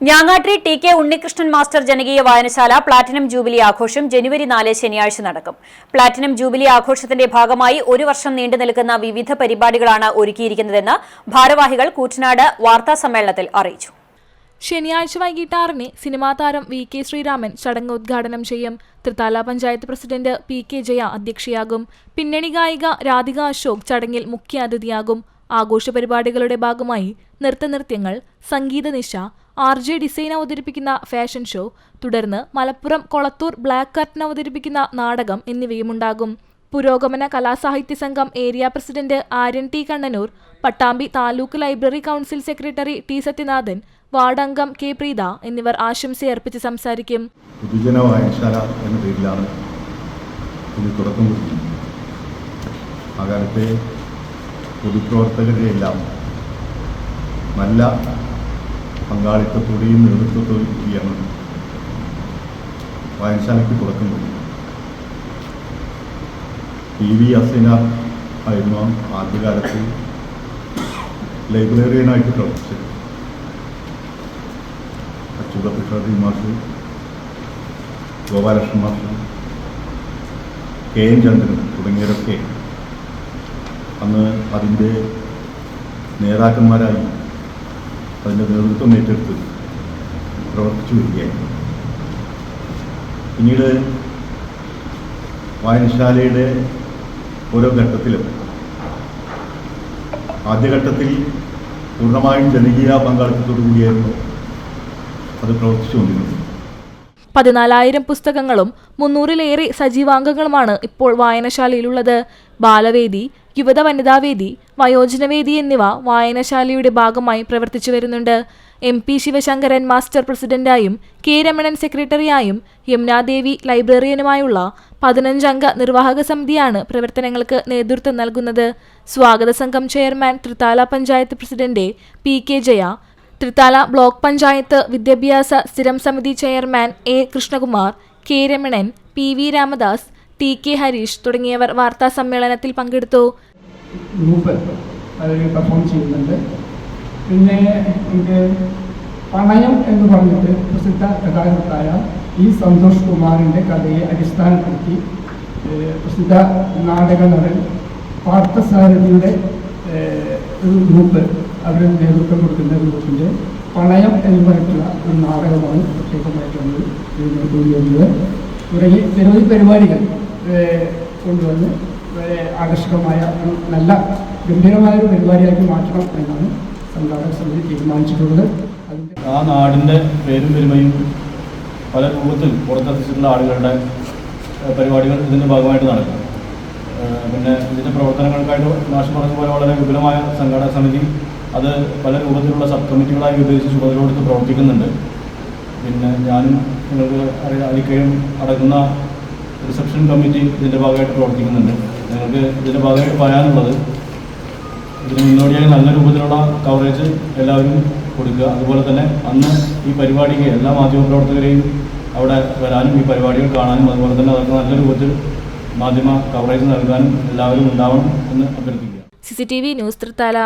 ഞാങ്ങാട്രി T K Unnikrishnan master ജനകീയ വായനശാല platinum jubilee ആഘോഷം ജനുവരി 4 ശനിയാഴ്ച നടക്കും. പ്ലാറ്റിനം ജൂബിലി ആഘോഷത്തിന്റെ ഭാഗമായി ഒരു വർഷം നീണ്ടുനിൽക്കുന്ന വിവിധ പരിപാടികളാണ് ഒരുക്കിയിരിക്കുന്നതെന്ന് ഭാരവാഹികൾ കൂറ്റനാട് വാർത്താസമ്മേളനത്തിൽ അറിയിച്ചു. ശനിയാഴ്ച വൈകിട്ട് 6-ന് സിനിമാ താരം വി.കെ. ശ്രീരാമൻ ചടങ്ങ് ഉദ്ഘാടനം ചെയ്യും. Thrithala panchayat president P K. ജയ അധ്യക്ഷയാകും. പിന്നണി ഗായിക രാധിക അശോക് ചടങ്ങിൽ മുഖ്യാതിഥിയാകും. ആഘോഷ പരിപാടികളുടെ ഭാഗമായി നൃത്തനൃത്യങ്ങൾ, സംഗീത നിശ, ആർ.ജെ. ഡിസൈൻ അവതരിപ്പിക്കുന്ന ഫാഷൻ ഷോ, തുടർന്ന് മലപ്പുറം കൊളത്തൂർ ബ്ലാക്ക് കർട്ടൻ അവതരിപ്പിക്കുന്ന നാടകം എന്നിവയുമുണ്ടാകും. Purogamana Kalasahithya Sangham area president Aryan T Kannanur, Pattambi taluk library council secretary T Sathyanathan, വാർഡംഗം കെ പ്രീത എന്നിവർ ആശംസയർപ്പിച്ച് സംസാരിക്കും. പൊതുജന വായനശാല എന്ന പേരിലാണ് ഇത് തുടക്കം കുറിക്കുന്നത്. ആ കാലത്തെ പൊതുപ്രവർത്തകരെയെല്ലാം നല്ല പങ്കാളിത്തത്തോടെയും നേതൃത്വത്തോടെയും കൂടിയാണ് വായനശാലയ്ക്ക് തുടക്കം കുറിക്കുന്നത്. ടി.വി. അസൈനാർ ആയിരുന്നു ആദ്യകാലത്ത് ലൈബ്രറിയനായിട്ട് പ്രവർത്തിച്ചത്. അച്യുതകൃഷ്ണ മാഷ്, ഗോപാലകൃഷ്ണൻ മാഷ്, കെ.എൻ. ചന്ദ്രൻ തുടങ്ങിയവരൊക്കെ അന്ന് അതിൻ്റെ നേതാക്കന്മാരായി അതിൻ്റെ നേതൃത്വം ഏറ്റെടുത്ത് പ്രവർത്തിച്ചു വരികയായിരുന്നു. പിന്നീട് വായനശാലയുടെ ഓരോ ഘട്ടത്തിലും ആദ്യഘട്ടത്തിൽ പൂർണ്ണമായും ജനകീയ പങ്കാളിത്തത്തോടു കൂടിയായിരുന്നു അത് പ്രവർത്തിച്ചുകൊണ്ടിരുന്നത്. 14,000 പുസ്തകങ്ങളും 300-ലേറെ സജീവാംഗങ്ങളുമാണ് ഇപ്പോൾ വായനശാലയിലുള്ളത്. ബാലവേദി, യുവത വനിതാവേദി, വയോജനവേദി എന്നിവ വായനശാലയുടെ ഭാഗമായി പ്രവർത്തിച്ചു വരുന്നുണ്ട്. എം.പി. ശിവശങ്കരൻ മാസ്റ്റർ പ്രസിഡന്റായും കെ. രമണൻ സെക്രട്ടറിയായും യമുനാദേവി ലൈബ്രറിയനുമായുള്ള 15-അംഗ നിർവാഹക സമിതിയാണ് പ്രവർത്തനങ്ങൾക്ക് നേതൃത്വം നൽകുന്നത്. സ്വാഗത സംഘം chairman Thrithala panchayat president P K. Jaya, Thrithala block panchayat വിദ്യാഭ്യാസ സ്ഥിരം സമിതി chairman A. Krishnakumar, K. Ramanan, P V. Ramadas, T. K. Hareesh തുടങ്ങിയവർ വാർത്താ സമ്മേളനത്തിൽ പങ്കെടുത്തു. ഗ്രൂപ്പ് പെർഫോം ചെയ്യുന്നുണ്ട്. പിന്നെ എനിക്ക് പണയം എന്ന് പറഞ്ഞിട്ട് പ്രസിദ്ധ കഥാകൃത്തായ ഇ. സന്തോഷ് കുമാറിൻ്റെ കഥയെ അടിസ്ഥാനപ്പെടുത്തി പ്രസിദ്ധ നാടക നടൻ പാർത്ഥസാരഥിയുടെ ഒരു ഗ്രൂപ്പ് അവർ നേതൃത്വം കൊടുക്കുന്ന ഗ്രൂപ്പിൻ്റെ പണയം എന്ന് പറഞ്ഞിട്ടുള്ള ഒരു നാടകമാണ് പ്രത്യേകമായിട്ട് നമ്മൾ കൊണ്ടുവന്നത്. തുടങ്ങി നിരവധി പരിപാടികൾ കൊണ്ടുവന്ന് ആകർഷകമായ നല്ല ഗംഭീരമായ ഒരു പരിപാടിയാക്കി മാറ്റണം എന്നാണ് സംഘാടക സമിതി തീരുമാനിച്ചിട്ടുള്ളത്. ആ നാടിൻ്റെ പേരും പെരുമയും പല രൂപത്തിൽ പുറത്തെത്തിച്ചിട്ടുള്ള ആളുകളുടെ പരിപാടികൾ ഇതിൻ്റെ ഭാഗമായിട്ട് നടക്കും. പിന്നെ ഇതിൻ്റെ പ്രവർത്തനങ്ങൾക്കായിട്ട് മാഷ് പറഞ്ഞ പോലെ വളരെ വിപുലമായ സംഘാടക സമിതി അത് പല രൂപത്തിലുള്ള സബ് കമ്മിറ്റികളായി വിഭജിച്ച് ചുമതല കൊടുത്ത് പ്രവർത്തിക്കുന്നുണ്ട്. പിന്നെ ഞാനും നിങ്ങൾക്ക് അലിക്കയും അടങ്ങുന്ന റിസപ്ഷൻ കമ്മിറ്റി ഇതിൻ്റെ ഭാഗമായിട്ട് പ്രവർത്തിക്കുന്നുണ്ട്. ഞങ്ങൾക്ക് ഇതിൻ്റെ ഭാഗമായിട്ട് പറയാനുള്ളത്, ഇതിന് മുന്നോടിയായി നല്ല രൂപത്തിലുള്ള കവറേജ് എല്ലാവരും കൊടുക്കുക. അതുപോലെ തന്നെ അന്ന് ഈ പരിപാടിക്ക് എല്ലാ മാധ്യമപ്രവർത്തകരെയും അവിടെ വരാനും ഈ പരിപാടികൾ കാണാനും അതുപോലെ തന്നെ അവർക്ക് നല്ല രൂപത്തിൽ മാധ്യമ കവറേജ് നൽകാനും എല്ലാവരും ഉണ്ടാവണം എന്ന് അഭ്യർത്ഥിക്കുക. CCTV news Thrithala.